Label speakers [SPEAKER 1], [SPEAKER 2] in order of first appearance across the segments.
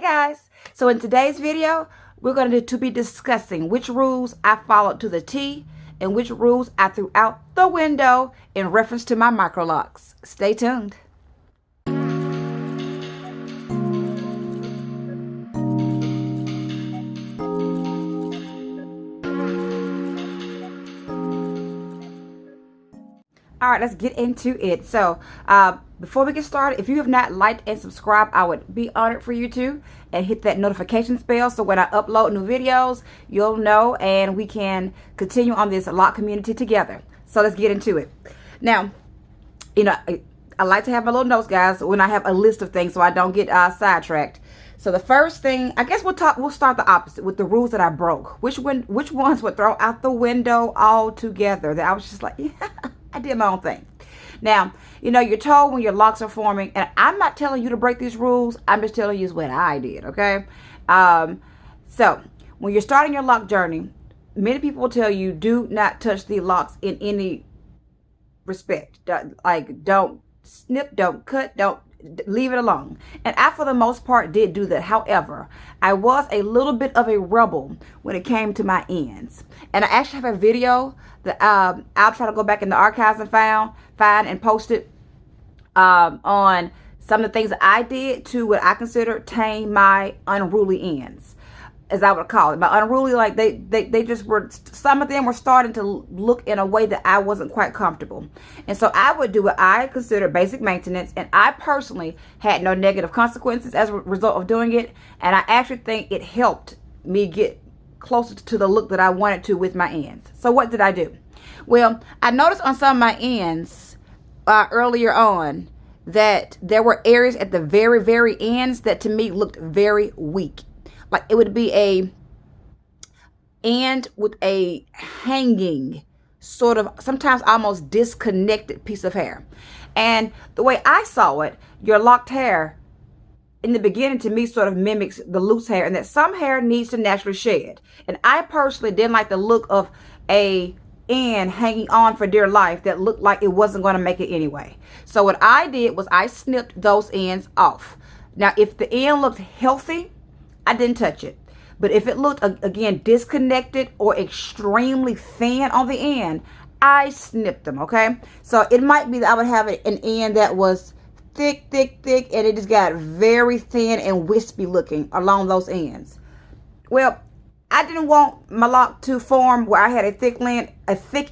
[SPEAKER 1] Hey guys, so in today's video we're going to be discussing which rules I followed to the T and which rules I threw out the window in reference to my Microlocs. Stay tuned. All right, let's get into it. So before we get started, if you have not liked and subscribed, I would be honored for you to, and hit that notifications bell so when I upload new videos, you'll know and we can continue on this lock community together. So let's get into it. Now, you know, I like to have my little notes, guys, when I have a list of things so I don't get sidetracked. So the first thing, I guess we'll start the opposite with the rules that I broke. Which ones would throw out the window altogether? That I was just like, yeah, I did my own thing. Now, you know, you're told when your locks are forming, and I'm not telling you to break these rules. I'm just telling you what I did, okay? So when you're starting your lock journey, many people will tell you do not touch the locks in any respect. Like, don't snip, don't cut, don't leave it alone. And I, for the most part, did do that. However, I was a little bit of a rebel when it came to my ends. And I actually have a video that I'll try to go back in the archives and find and post it on some of the things that I did to what I consider tame my unruly ends, as I would call it. My unruly, like they just were, some of them were starting to look in a way that I wasn't quite comfortable. And so I would do what I consider basic maintenance, and I personally had no negative consequences as a result of doing it. And I actually think it helped me get closer to the look that I wanted to with my ends. So what did I do? Well, I noticed on some of my ends earlier on that there were areas at the very, very ends that to me looked very weak. Like it would be a end with a hanging, sort of sometimes almost disconnected piece of hair. And the way I saw it, your locked hair in the beginning to me sort of mimics the loose hair, and that some hair needs to naturally shed. And I personally didn't like the look of a end hanging on for dear life that looked like it wasn't going to make it anyway. So what I did was I snipped those ends off. Now, if the end looked healthy, I didn't touch it. But if it looked, again, disconnected or extremely thin on the end, I snipped them, okay? So it might be that I would have an end that was thick, and it just got very thin and wispy looking along those ends. Well, I didn't want my lock to form where I had a thick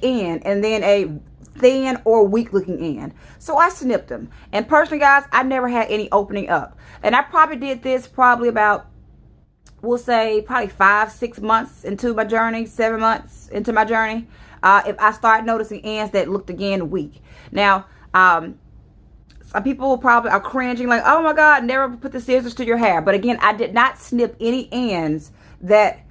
[SPEAKER 1] end and then a thin or weak looking end. So I snipped them. And personally, guys, I never had any opening up. And I probably did this about, we'll say probably 5-6 months into my journey, 7 months into my journey, if I start noticing ends that looked again weak. Now, some people probably are cringing like, oh my God, never put the scissors to your hair. But again, I did not snip any ends that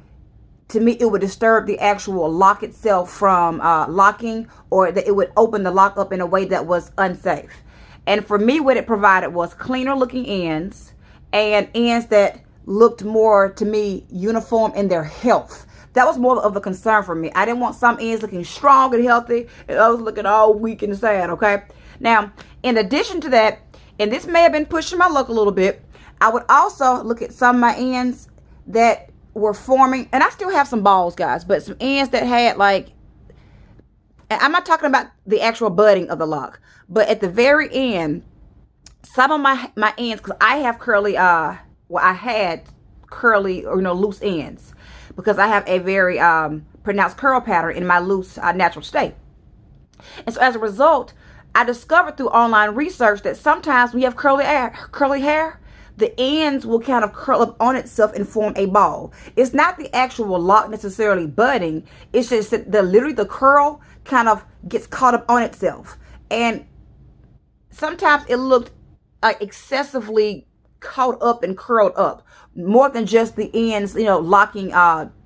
[SPEAKER 1] to me it would disturb the actual lock itself from locking, or that it would open the lock up in a way that was unsafe. And for me, what it provided was cleaner looking ends and ends that looked more to me uniform in their health. That was more of a concern for me. I didn't want some ends looking strong and healthy and others looking all weak and sad, okay? Now, in addition to that, and this may have been pushing my luck a little bit, I would also look at some of my ends that were forming, and I still have some balls, guys, but some ends that had like, and I'm not talking about the actual budding of the lock, but at the very end, some of my ends, because I have curly, I had curly or loose ends because I have a very pronounced curl pattern in my loose natural state. And so as a result, I discovered through online research that sometimes when you have curly hair, the ends will kind of curl up on itself and form a ball. It's not the actual lock necessarily budding. It's just that literally the curl kind of gets caught up on itself. And sometimes it looked like excessively caught up and curled up, more than just the ends, locking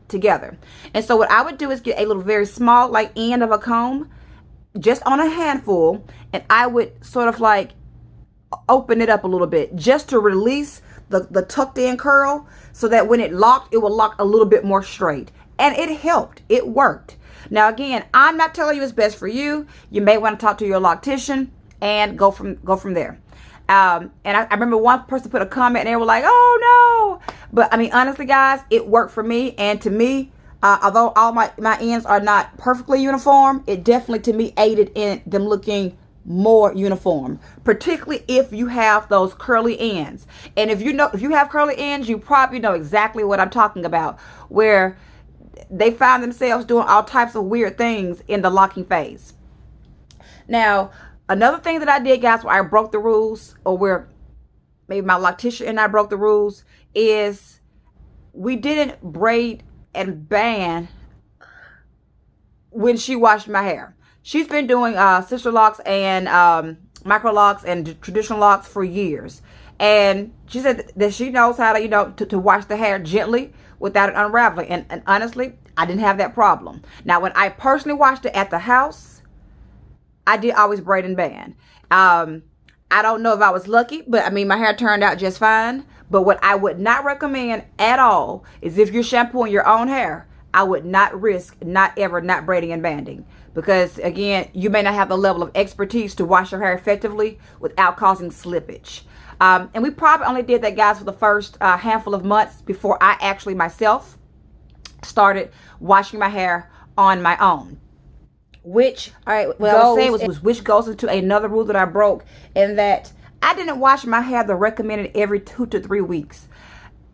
[SPEAKER 1] together. And so what I would do is get a little very small, like end of a comb, just on a handful, and I would sort of like open it up a little bit just to release the tucked in curl, so that when it locked, it would lock a little bit more straight. And it helped. It worked. Now again, I'm not telling you it's best for you. You may want to talk to your loctician and go from there. And I remember one person put a comment and they were like, oh no. But I mean, honestly, guys, it worked for me. And to me, although all my ends are not perfectly uniform, it definitely to me aided in them looking more uniform, particularly if you have those curly ends. And if you have curly ends, you probably know exactly what I'm talking about, where they find themselves doing all types of weird things in the locking phase. Now, another thing that I did, guys, where I broke the rules, or where maybe my loctician and I broke the rules, is we didn't braid and band when she washed my hair. She's been doing Sisterlocks and Microlocs and traditional locks for years. And she said that she knows how to, to wash the hair gently without it unraveling. And honestly, I didn't have that problem. Now, when I personally washed it at the house, I did always braid and band. I don't know if I was lucky, but I mean, my hair turned out just fine. But what I would not recommend at all is if you're shampooing your own hair, I would not risk not braiding and banding. Because again, you may not have the level of expertise to wash your hair effectively without causing slippage. And we probably only did that, guys, for the first handful of months before I actually myself started washing my hair on my own. Which, all right, what I was saying was which goes into another rule that I broke, in that I didn't wash my hair the recommended every 2 to 3 weeks.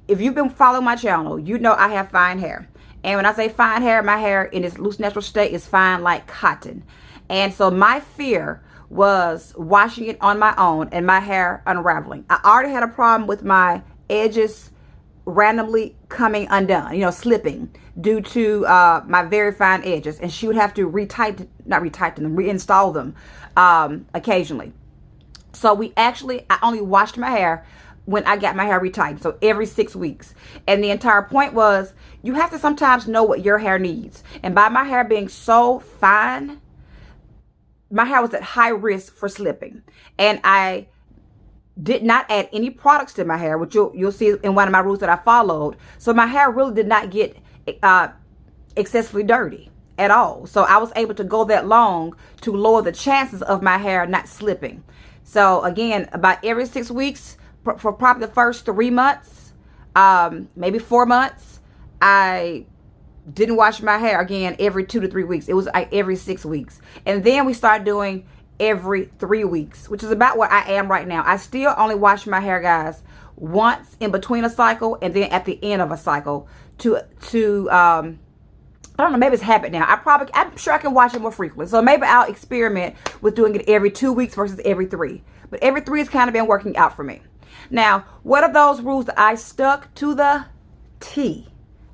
[SPEAKER 1] If you've been following my channel, you know I have fine hair. And when I say fine hair, my hair in its loose natural state is fine like cotton. And so my fear was washing it on my own and my hair unraveling. I already had a problem with my edges randomly coming undone, slipping due to my very fine edges. And she would have to reinstall them occasionally. So I only washed my hair when I got my hair retightened, so every 6 weeks. And the entire point was, you have to sometimes know what your hair needs. And by my hair being so fine, my hair was at high risk for slipping. And I did not add any products to my hair, which you'll see in one of my rules that I followed. So my hair really did not get excessively dirty at all. So I was able to go that long to lower the chances of my hair not slipping. So again, about every 6 weeks, for probably the first 3 months, maybe 4 months, I didn't wash my hair again every 2 to 3 weeks. It was like every 6 weeks. And then we started doing every 3 weeks, which is about what I am right now. I still only wash my hair, guys, once in between a cycle and then at the end of a cycle to I don't know, maybe it's habit now. I'm sure I can wash it more frequently. So maybe I'll experiment with doing it every 2 weeks versus every 3. But every 3 has kind of been working out for me. Now, what are those rules that I stuck to the T?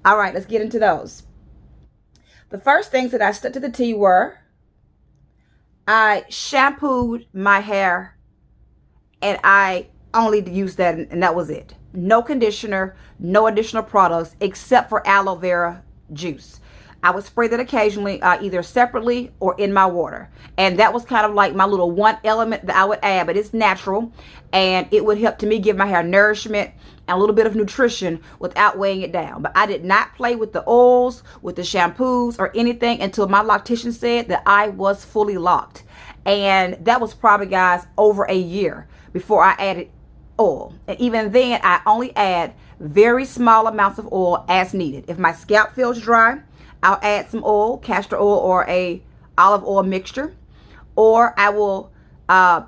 [SPEAKER 1] All right, let's get into those. The first things that I stuck to the T were, I shampooed my hair and I only used that, and that was it. No conditioner, no additional products except for aloe vera juice. I would spray that occasionally, either separately or in my water. And that was kind of like my little one element that I would add, but it's natural. And it would help to me give my hair nourishment and a little bit of nutrition without weighing it down. But I did not play with the oils, with the shampoos, or anything until my loctician said that I was fully locked. And that was probably, guys, over a year before I added oil. And even then, I only add very small amounts of oil as needed. If my scalp feels dry, I'll add some oil, castor oil, or a olive oil mixture. Or I will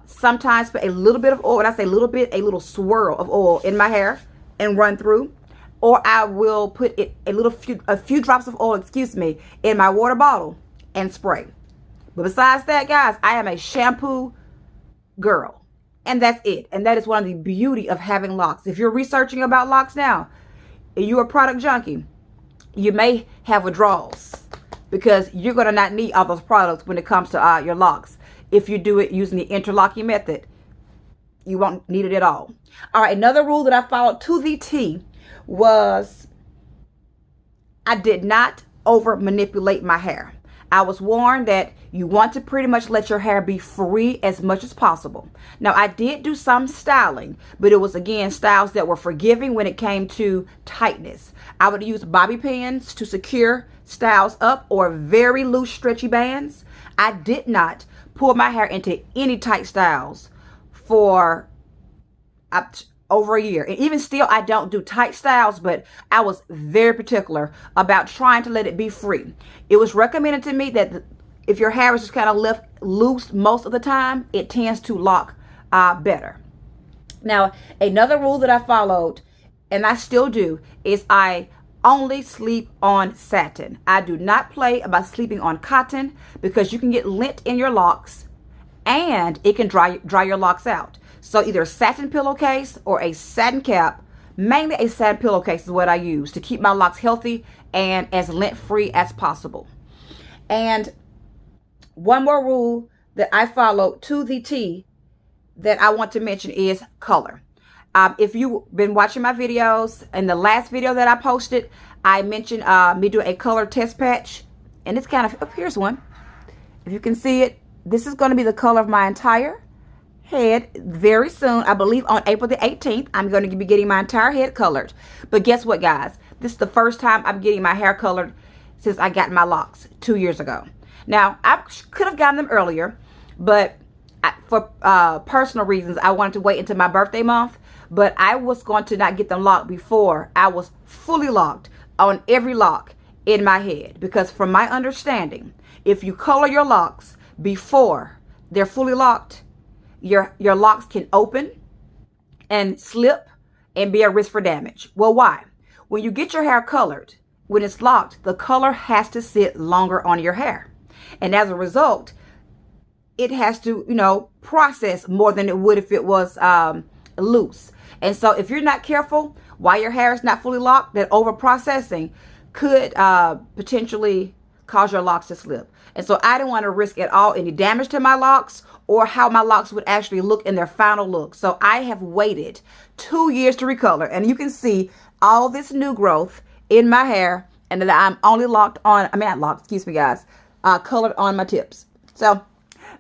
[SPEAKER 1] sometimes put a little bit of oil, when I say a little bit, a little swirl of oil in my hair and run through. Or I will put a few drops of oil, in my water bottle and spray. But besides that, guys, I am a shampoo girl. And that's it. And that is one of the beauty of having locks. If you're researching about locks now, and you're a product junkie, you may have withdrawals because you're going to not need all those products when it comes to your locks. If you do it using the interlocking method, you won't need it at all. All right, another rule that I followed to the T was I did not over manipulate my hair. I was warned that you want to pretty much let your hair be free as much as possible. Now, I did do some styling, but it was, again, styles that were forgiving when it came to tightness. I would use bobby pins to secure styles up or very loose, stretchy bands. I did not pull my hair into any tight styles for over a year. And even still, I don't do tight styles, but I was very particular about trying to let it be free. It was recommended to me that if your hair is just kind of left loose most of the time, it tends to lock better. Now, another rule that I followed, and I still do, is I only sleep on satin. I do not play about sleeping on cotton because you can get lint in your locks and it can dry your locks out. So either a satin pillowcase or a satin cap, mainly a satin pillowcase is what I use to keep my locks healthy and as lint free as possible. And one more rule that I follow to the T that I want to mention is color. If you've been watching my videos, in the last video that I posted, I mentioned me doing a color test patch. And it's kind of, oh, here's one. If you can see it, this is going to be the color of my entire head very soon. I believe on April the 18th, I'm going to be getting my entire head colored. But guess what, guys? This is the first time I'm getting my hair colored since I got my locks 2 years ago. Now, I could have gotten them earlier, but for personal reasons, I wanted to wait until my birthday month. But I was going to not get them locked before I was fully locked on every lock in my head. Because from my understanding, if you color your locks before they're fully locked, your locks can open and slip and be a risk for damage. Well, why? When you get your hair colored, when it's locked, the color has to sit longer on your hair. And as a result, it has to, process more than it would if it was loose. And so if you're not careful while your hair is not fully locked, that over processing could potentially cause your locks to slip. And so I didn't want to risk at all any damage to my locks or how my locks would actually look in their final look. So I have waited 2 years to recolor. And you can see all this new growth in my hair, and that I'm only colored on my tips. So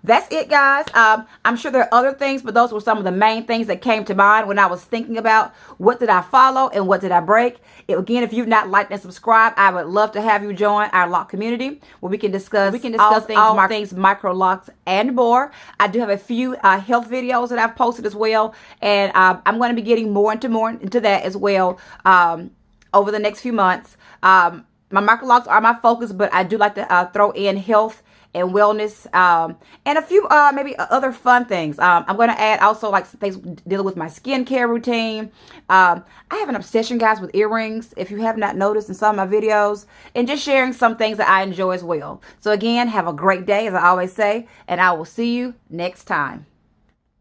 [SPEAKER 1] that's it, guys. I'm sure there are other things, but those were some of the main things that came to mind when I was thinking about what did I follow and what did I break. Again, if you've not liked and subscribed, I would love to have you join our lock community where we can discuss all things Microlocs and more. I do have a few health videos that I've posted as well, and I'm going to be getting more into that as well over the next few months. My Microlocs are my focus, but I do like to throw in health and wellness, and a few maybe other fun things. I'm going to add also like some things dealing with my skincare routine. I have an obsession, guys, with earrings, if you have not noticed in some of my videos, and just sharing some things that I enjoy as well. So again, have a great day, as I always say, and I will see you next time.